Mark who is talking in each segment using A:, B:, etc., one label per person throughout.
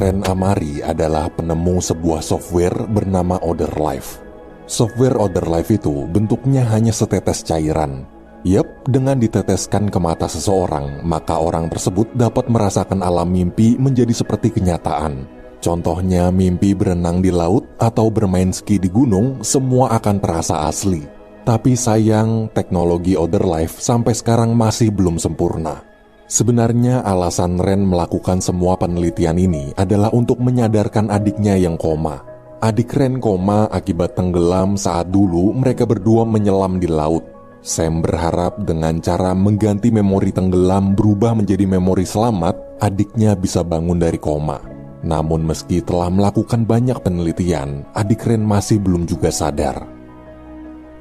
A: Ren Amari adalah penemu sebuah software bernama Otherlife. Software Otherlife itu bentuknya hanya setetes cairan. Yap, dengan diteteskan ke mata seseorang, maka orang tersebut dapat merasakan alam mimpi menjadi seperti kenyataan. Contohnya mimpi berenang di laut atau bermain ski di gunung, semua akan terasa asli. Tapi sayang, teknologi Otherlife sampai sekarang masih belum sempurna. Sebenarnya alasan Ren melakukan semua penelitian ini adalah untuk menyadarkan adiknya yang koma. Adik Ren koma akibat tenggelam saat dulu mereka berdua menyelam di laut. Sam berharap dengan cara mengganti memori tenggelam berubah menjadi memori selamat, adiknya bisa bangun dari koma. Namun meski telah melakukan banyak penelitian, adik Ren masih belum juga sadar.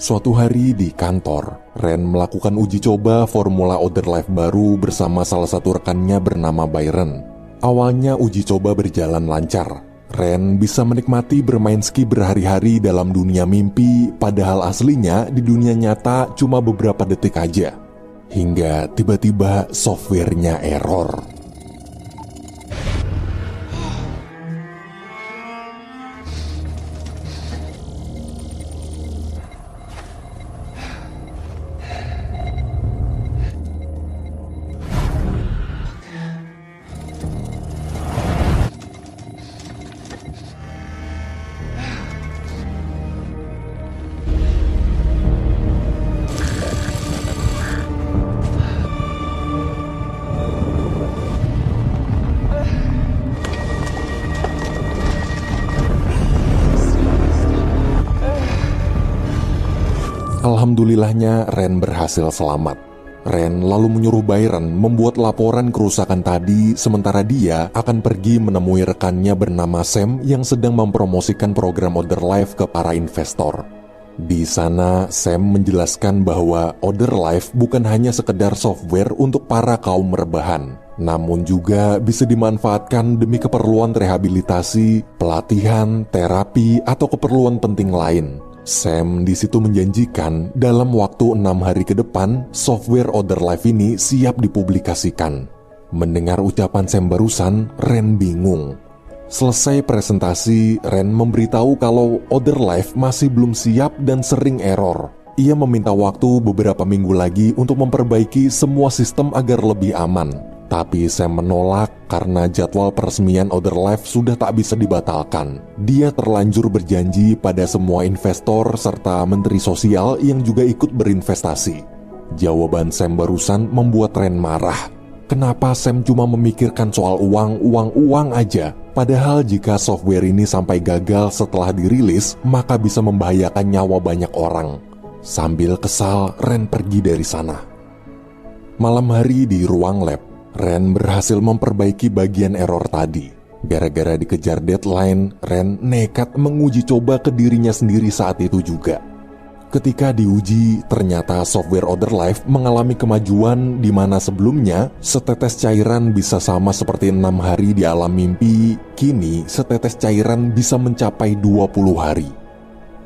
A: Suatu hari di kantor, Ren melakukan uji coba formula Otherlife baru bersama salah satu rekannya bernama Byron. Awalnya uji coba berjalan lancar. Ren bisa menikmati bermain ski berhari-hari dalam dunia mimpi, padahal aslinya di dunia nyata cuma beberapa detik aja. Hingga tiba-tiba softwarenya error. Alhamdulillahnya Ren berhasil selamat. Ren lalu menyuruh Byron membuat laporan kerusakan tadi, sementara dia akan pergi menemui rekannya bernama Sam yang sedang mempromosikan program Otherlife ke para investor. Di sana Sam menjelaskan bahwa Otherlife bukan hanya sekedar software untuk para kaum rebahan, namun juga bisa dimanfaatkan demi keperluan rehabilitasi, pelatihan, terapi, atau keperluan penting lain. Sam di situ menjanjikan dalam waktu 6 hari ke depan, software Otherlife ini siap dipublikasikan. Mendengar ucapan Sam barusan, Ren bingung. Selesai presentasi, Ren memberitahu kalau Otherlife masih belum siap dan sering error. Ia meminta waktu beberapa minggu lagi untuk memperbaiki semua sistem agar lebih aman. Tapi Sam menolak karena jadwal peresmian Otherlife sudah tak bisa dibatalkan. Dia terlanjur berjanji pada semua investor serta menteri sosial yang juga ikut berinvestasi. Jawaban Sam barusan membuat Ren marah. Kenapa Sam cuma memikirkan soal uang aja? Padahal jika software ini sampai gagal setelah dirilis, maka bisa membahayakan nyawa banyak orang. Sambil kesal, Ren pergi dari sana. Malam hari di ruang lab, Ren berhasil memperbaiki bagian error tadi. Gara-gara dikejar deadline, Ren nekat menguji coba ke dirinya sendiri saat itu juga. Ketika diuji, ternyata software Otherlife mengalami kemajuan di mana sebelumnya setetes cairan bisa sama seperti 6 hari di alam mimpi, kini setetes cairan bisa mencapai 20 hari.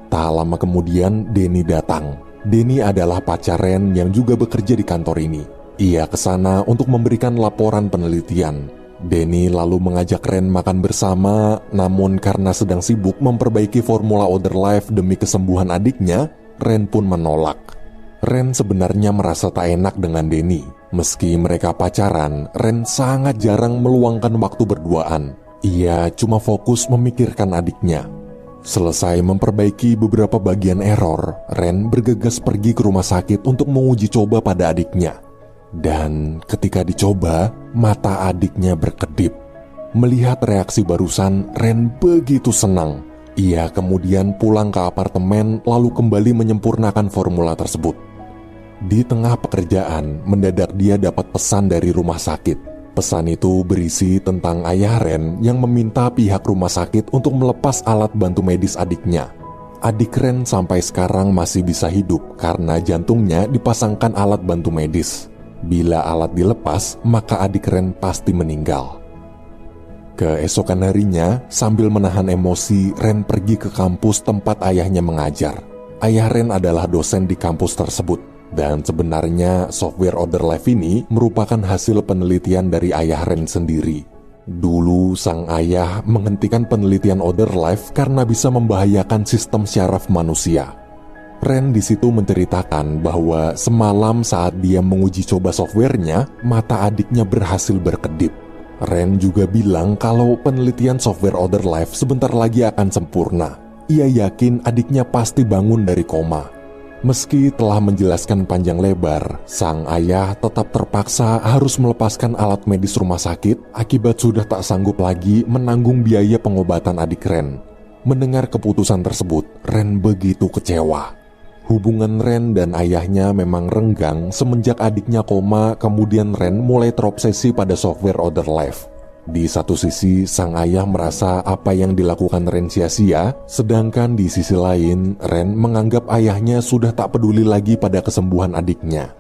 A: Tak lama kemudian, Denny datang. Denny adalah pacar Ren yang juga bekerja di kantor ini. Ia ke sana untuk memberikan laporan penelitian. Denny lalu mengajak Ren makan bersama, namun karena sedang sibuk memperbaiki formula Otherlife demi kesembuhan adiknya, Ren pun menolak. Ren sebenarnya merasa tak enak dengan Denny. Meski mereka pacaran, Ren sangat jarang meluangkan waktu berduaan. Ia cuma fokus memikirkan adiknya. Selesai memperbaiki beberapa bagian error, Ren bergegas pergi ke rumah sakit untuk menguji coba pada adiknya. Dan ketika dicoba, mata adiknya berkedip. Melihat reaksi barusan, Ren begitu senang. Ia kemudian pulang ke apartemen lalu kembali menyempurnakan formula tersebut. Di tengah pekerjaan, mendadak dia dapat pesan dari rumah sakit. Pesan itu berisi tentang ayah Ren yang meminta pihak rumah sakit untuk melepas alat bantu medis adiknya. Adik Ren sampai sekarang masih bisa hidup karena jantungnya dipasangkan alat bantu medis. Bila alat dilepas, maka adik Ren pasti meninggal. Keesokan harinya, sambil menahan emosi, Ren pergi ke kampus tempat ayahnya mengajar. Ayah Ren adalah dosen di kampus tersebut, dan sebenarnya software Otherlife ini merupakan hasil penelitian dari ayah Ren sendiri. Dulu sang ayah menghentikan penelitian Other Life karena bisa membahayakan sistem syaraf manusia. Ren di situ menceritakan bahwa semalam saat dia menguji coba softwarenya, mata adiknya berhasil berkedip. Ren juga bilang kalau penelitian software Other Life sebentar lagi akan sempurna. Ia yakin adiknya pasti bangun dari koma. Meski telah menjelaskan panjang lebar, sang ayah tetap terpaksa harus melepaskan alat medis rumah sakit akibat sudah tak sanggup lagi menanggung biaya pengobatan adik Ren. Mendengar keputusan tersebut, Ren begitu kecewa. Hubungan Ren dan ayahnya memang renggang semenjak adiknya koma, kemudian Ren mulai terobsesi pada software Other Life. Di satu sisi, sang ayah merasa apa yang dilakukan Ren sia-sia, sedangkan di sisi lain, Ren menganggap ayahnya sudah tak peduli lagi pada kesembuhan adiknya.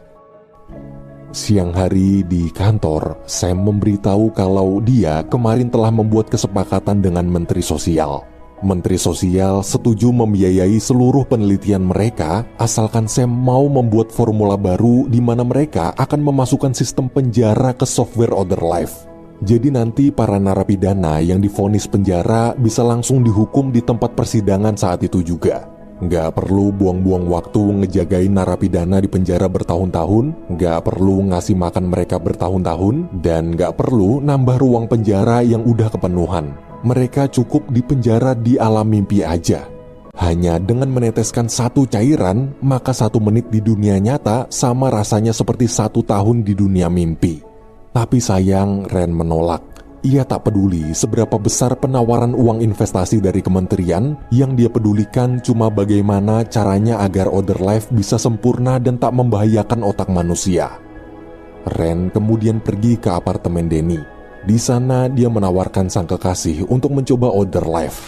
A: Siang hari di kantor, Sam memberitahu kalau dia kemarin telah membuat kesepakatan dengan Menteri Sosial. Menteri Sosial setuju membiayai seluruh penelitian mereka asalkan Sam mau membuat formula baru di mana mereka akan memasukkan sistem penjara ke software Other Life. Jadi nanti para narapidana yang divonis penjara bisa langsung dihukum di tempat persidangan saat itu juga. Nggak perlu buang-buang waktu ngejagain narapidana di penjara bertahun-tahun, nggak perlu ngasih makan mereka bertahun-tahun, dan nggak perlu nambah ruang penjara yang udah kepenuhan. Mereka cukup di penjara di alam mimpi aja. Hanya dengan meneteskan satu cairan, maka 1 menit di dunia nyata sama rasanya seperti 1 tahun di dunia mimpi. Tapi sayang, Ren menolak. Ia tak peduli seberapa besar penawaran uang investasi dari kementerian, yang dia pedulikan cuma bagaimana caranya agar Other Life bisa sempurna dan tak membahayakan otak manusia. Ren kemudian pergi ke apartemen Denny. Di sana dia menawarkan sang kekasih untuk mencoba Other Life.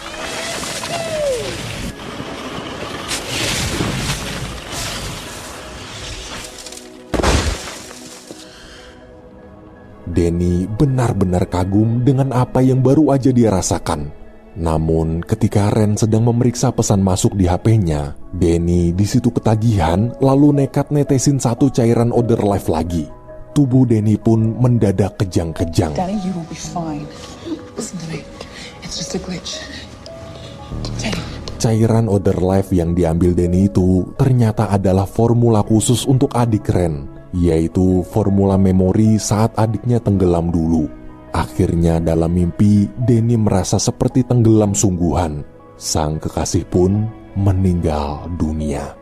A: Denny benar-benar kagum dengan apa yang baru aja dia rasakan. Namun ketika Ren sedang memeriksa pesan masuk di HP-nya, Denny di situ ketagihan lalu nekat netesin satu cairan Other Life lagi. Tubuh Denny pun mendadak kejang-kejang.
B: Danny, you will be fine. Listen to me. It's just a glitch. Danny.
A: Cairan Other Life yang diambil Denny itu ternyata adalah formula khusus untuk adik Ren, yaitu formula memori saat adiknya tenggelam dulu. Akhirnya dalam mimpi, Denny merasa seperti tenggelam sungguhan. Sang kekasih pun meninggal dunia.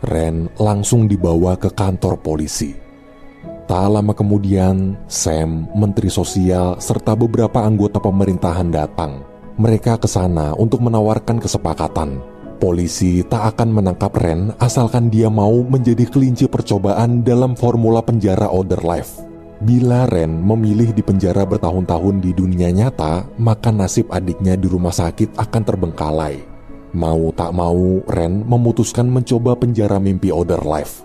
A: Ren langsung dibawa ke kantor polisi. Tak lama kemudian, Sam, Menteri Sosial, serta beberapa anggota pemerintahan datang. Mereka ke sana untuk menawarkan kesepakatan. Polisi tak akan menangkap Ren asalkan dia mau menjadi kelinci percobaan dalam formula penjara Other Life. Bila Ren memilih di penjara bertahun-tahun di dunia nyata, maka nasib adiknya di rumah sakit akan terbengkalai. Mau tak mau, Ren memutuskan mencoba penjara mimpi Other Life.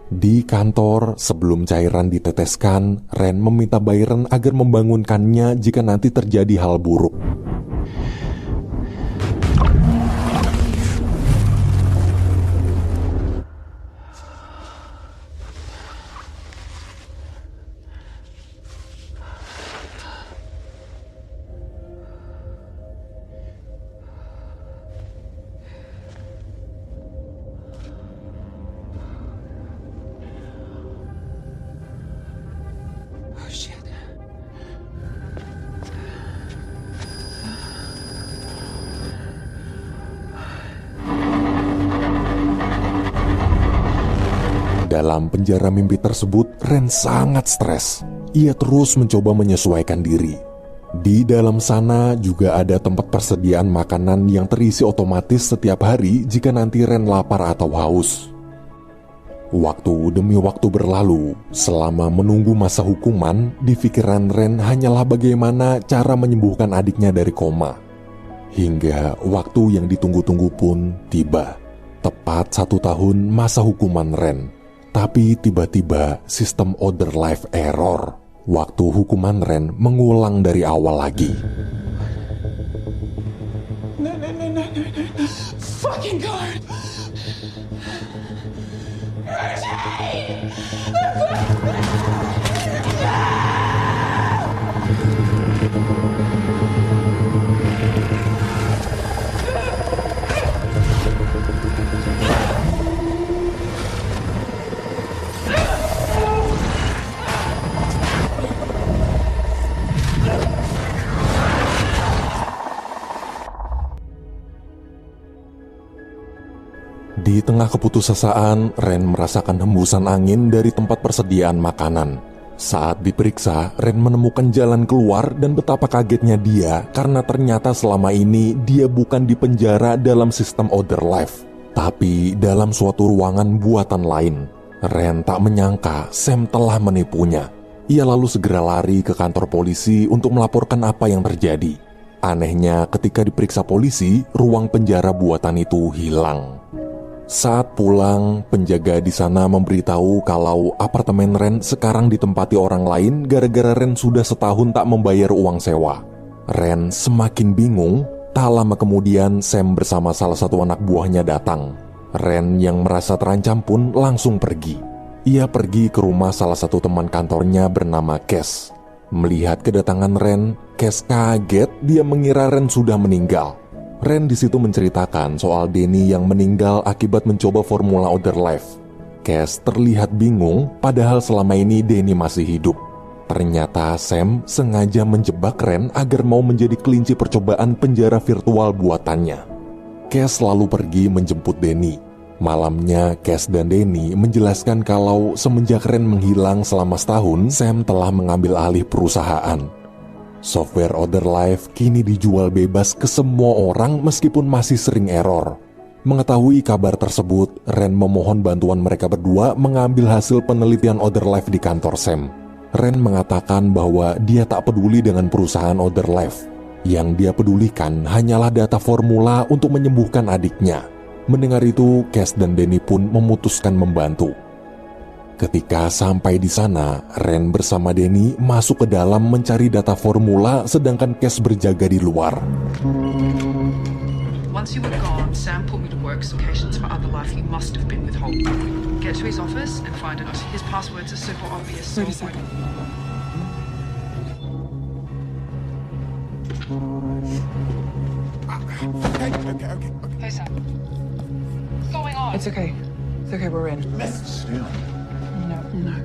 A: Di kantor, sebelum cairan diteteskan, Ren meminta Byron agar membangunkannya jika nanti terjadi hal buruk. Dalam penjara mimpi tersebut, Ren sangat stres. Ia terus mencoba menyesuaikan diri. Di dalam sana juga ada tempat persediaan makanan yang terisi otomatis setiap hari jika nanti Ren lapar atau haus. Waktu demi waktu berlalu, selama menunggu masa hukuman, di pikiran Ren hanyalah bagaimana cara menyembuhkan adiknya dari koma. Hingga waktu yang ditunggu-tunggu pun tiba. Tepat 1 tahun masa hukuman Ren. Tapi tiba-tiba sistem Other Life error. Waktu hukuman Ren mengulang dari awal lagi.
B: No. Fucking guard. Reggie!
A: Di tengah keputusasaan, Ren merasakan hembusan angin dari tempat persediaan makanan. Saat diperiksa, Ren menemukan jalan keluar dan betapa kagetnya dia karena ternyata selama ini dia bukan di penjara dalam sistem Other Life, tapi dalam suatu ruangan buatan lain. Ren tak menyangka Sam telah menipunya. Ia lalu segera lari ke kantor polisi untuk melaporkan apa yang terjadi. Anehnya, ketika diperiksa polisi, ruang penjara buatan itu hilang. Saat pulang, penjaga di sana memberitahu kalau apartemen Ren sekarang ditempati orang lain gara-gara Ren sudah setahun tak membayar uang sewa. Ren semakin bingung. Tak lama kemudian, Sam bersama salah satu anak buahnya datang. Ren yang merasa terancam pun langsung pergi. Ia pergi ke rumah salah satu teman kantornya bernama Cass. Melihat kedatangan Ren, Cass kaget. Dia mengira Ren sudah meninggal. Ren di situ menceritakan soal Danny yang meninggal akibat mencoba formula Other Life. Cass terlihat bingung, padahal selama ini Danny masih hidup. Ternyata Sam sengaja menjebak Ren agar mau menjadi kelinci percobaan penjara virtual buatannya. Cass lalu pergi menjemput Danny. Malamnya, Cass dan Danny menjelaskan kalau semenjak Ren menghilang selama setahun, Sam telah mengambil alih perusahaan. Software Other Life kini dijual bebas ke semua orang meskipun masih sering error. Mengetahui kabar tersebut, Ren memohon bantuan mereka berdua mengambil hasil penelitian Other Life di kantor Sam. Ren mengatakan bahwa dia tak peduli dengan perusahaan Other Life. Yang dia pedulikan hanyalah data formula untuk menyembuhkan adiknya. Mendengar itu, Cass dan Danny pun memutuskan membantu. Ketika sampai di sana, Ren bersama Danny masuk ke dalam mencari data formula sedangkan Cass berjaga di luar.
C: Once you were gone, Sam put me to work locations for Other Life you must have been withholding. Get to his office and find out. His passwords are super obvious.
B: Wait a second.
D: Okay.
C: Hey Sam. What's going on?
B: It's okay. It's okay, we're in.
D: Message still.
B: No.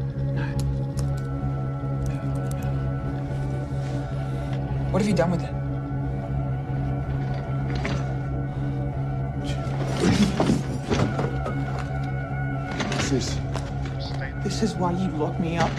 B: What have you done with it? This is why you locked me up.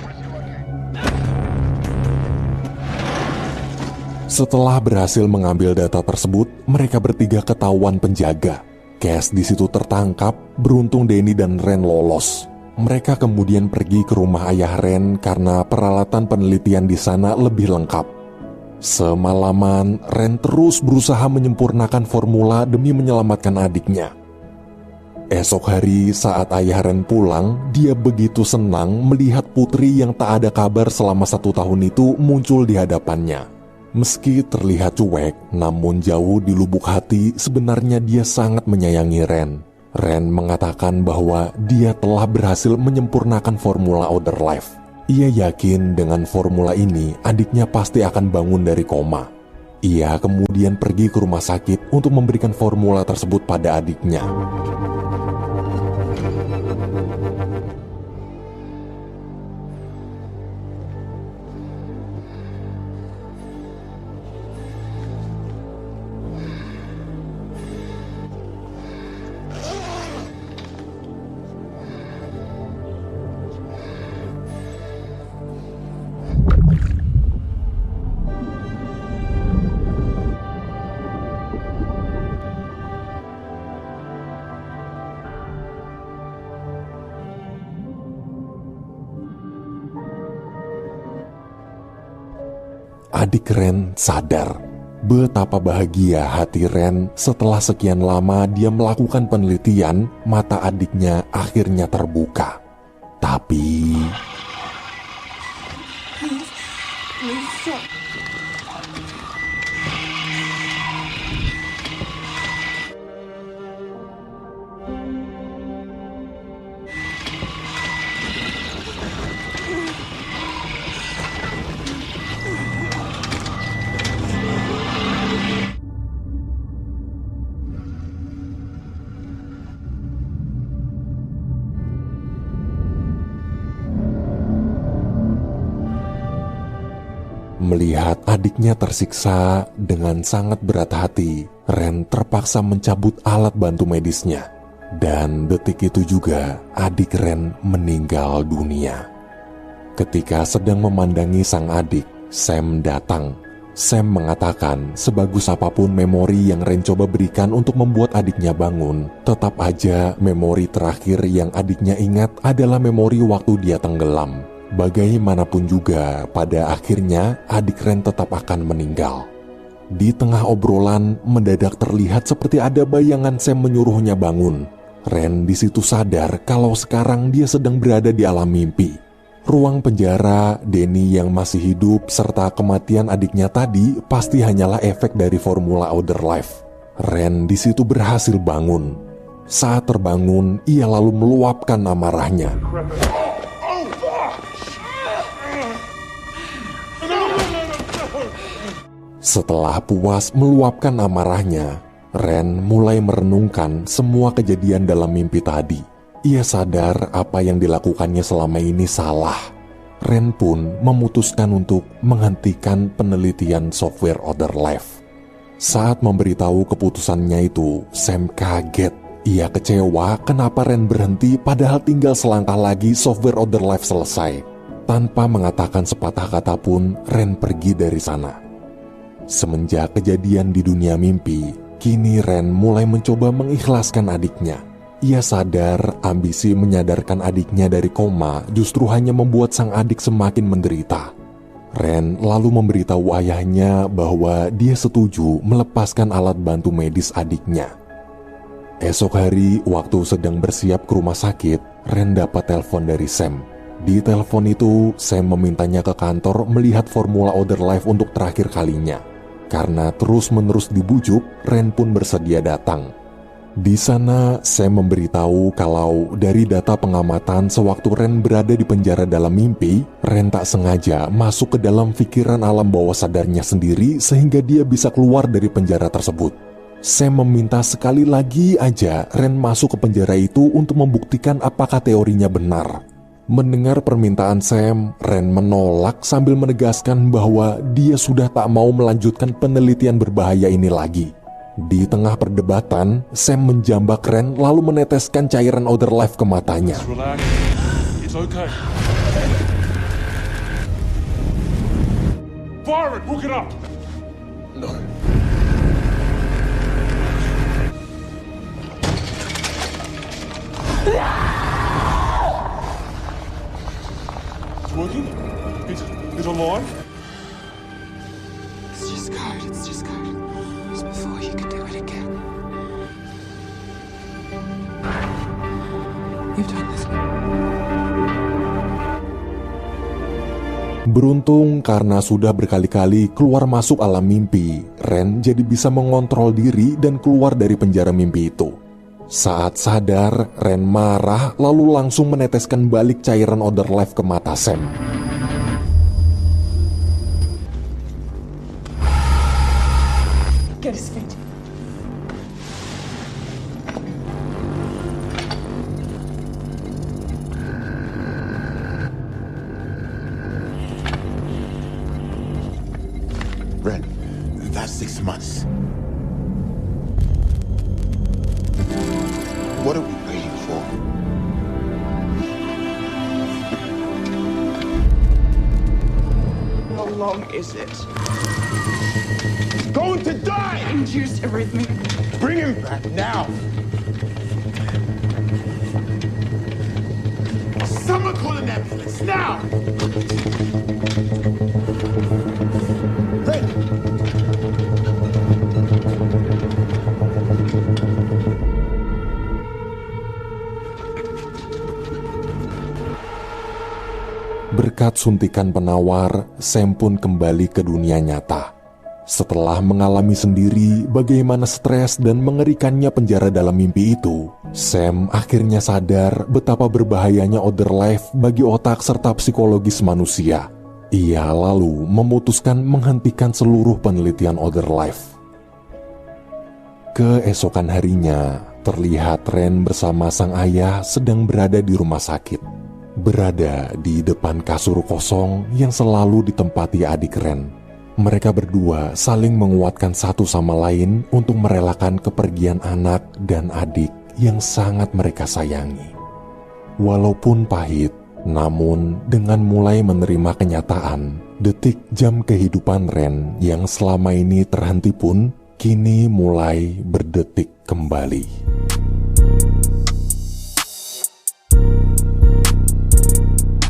A: Setelah berhasil mengambil data tersebut, mereka bertiga ketahuan penjaga. Cass di situ tertangkap, beruntung Danny dan Ren lolos. Mereka kemudian pergi ke rumah ayah Ren karena peralatan penelitian di sana lebih lengkap. Semalaman, Ren terus berusaha menyempurnakan formula demi menyelamatkan adiknya. Esok hari saat ayah Ren pulang, dia begitu senang melihat putri yang tak ada kabar selama 1 tahun itu muncul di hadapannya. Meski terlihat cuek, namun jauh di lubuk hati sebenarnya dia sangat menyayangi Ren. Ren mengatakan bahwa dia telah berhasil menyempurnakan formula Other Life. Ia yakin dengan formula ini adiknya pasti akan bangun dari koma. Ia kemudian pergi ke rumah sakit untuk memberikan formula tersebut pada adiknya. Adik Ren sadar betapa bahagia hati Ren setelah sekian lama dia melakukan penelitian, mata adiknya akhirnya terbuka. Tapi melihat adiknya tersiksa dengan sangat berat hati, Ren terpaksa mencabut alat bantu medisnya. Dan detik itu juga adik Ren meninggal dunia. Ketika sedang memandangi sang adik, Sam datang. Sam mengatakan sebagus apapun memori yang Ren coba berikan untuk membuat adiknya bangun, tetap aja memori terakhir yang adiknya ingat adalah memori waktu dia tenggelam. Bagaimanapun juga, pada akhirnya adik Ren tetap akan meninggal. Di tengah obrolan, mendadak terlihat seperti ada bayangan Sam menyuruhnya bangun. Ren di situ sadar kalau sekarang dia sedang berada di alam mimpi. Ruang penjara, Danny yang masih hidup, serta kematian adiknya tadi pasti hanyalah efek dari formula Outer Life. Ren di situ berhasil bangun. Saat terbangun, ia lalu meluapkan amarahnya. Setelah puas meluapkan amarahnya, Ren mulai merenungkan semua kejadian dalam mimpi tadi. Ia sadar apa yang dilakukannya selama ini salah. Ren pun memutuskan untuk menghentikan penelitian software Outer Life. Saat memberitahu keputusannya itu, Sam kaget. Ia kecewa kenapa Ren berhenti padahal tinggal selangkah lagi software Outer Life selesai. Tanpa mengatakan sepatah kata pun, Ren pergi dari sana. Semenjak kejadian di dunia mimpi, kini Ren mulai mencoba mengikhlaskan adiknya. Ia sadar ambisi menyadarkan adiknya dari koma justru hanya membuat sang adik semakin menderita. Ren lalu memberitahu ayahnya bahwa dia setuju melepaskan alat bantu medis adiknya. Esok hari, waktu sedang bersiap ke rumah sakit, Ren dapat telepon dari Sam. Di telepon itu, Sam memintanya ke kantor melihat formula Outer Life untuk terakhir kalinya. Karena terus-menerus dibujuk, Ren pun bersedia datang. Di sana, Sam memberitahu kalau dari data pengamatan sewaktu Ren berada di penjara dalam mimpi, Ren tak sengaja masuk ke dalam pikiran alam bawah sadarnya sendiri sehingga dia bisa keluar dari penjara tersebut. Sam meminta sekali lagi aja Ren masuk ke penjara itu untuk membuktikan apakah teorinya benar. Mendengar permintaan Sam, Ren menolak sambil menegaskan bahwa dia sudah tak mau melanjutkan penelitian berbahaya ini lagi. Di tengah perdebatan, Sam menjambak Ren lalu meneteskan cairan Outer Life ke matanya.
D: Relax. It's okay. Fire it! Hook it up!
B: No.
D: It's working? It's alive?
B: It's just code. It's just code. It's before you can do it again. You've done this.
A: Beruntung karena sudah berkali-kali keluar masuk alam mimpi, Ren jadi bisa mengontrol diri dan keluar dari penjara mimpi itu. Saat sadar, Ren marah lalu langsung meneteskan balik cairan Outer Life ke mata Sam.
B: Get his feet.
E: Ren, that's 6 months. What are we waiting for?
B: How long is it?
E: He's going to die!
B: Induced arrhythmia.
E: Bring him back now! Someone call an ambulance now! Ren!
A: Berkat suntikan penawar, Sam pun kembali ke dunia nyata. Setelah mengalami sendiri bagaimana stres dan mengerikannya penjara dalam mimpi itu, Sam akhirnya sadar betapa berbahayanya Outer Life bagi otak serta psikologis manusia. Ia lalu memutuskan menghentikan seluruh penelitian Outer Life. Keesokan harinya, terlihat Ren bersama sang ayah sedang berada di rumah sakit. Berada di depan kasur kosong yang selalu ditempati adik Ren. Mereka berdua saling menguatkan satu sama lain untuk merelakan kepergian anak dan adik yang sangat mereka sayangi. Walaupun pahit, namun dengan mulai menerima kenyataan, detik jam kehidupan Ren yang selama ini terhenti pun kini mulai berdetik kembali.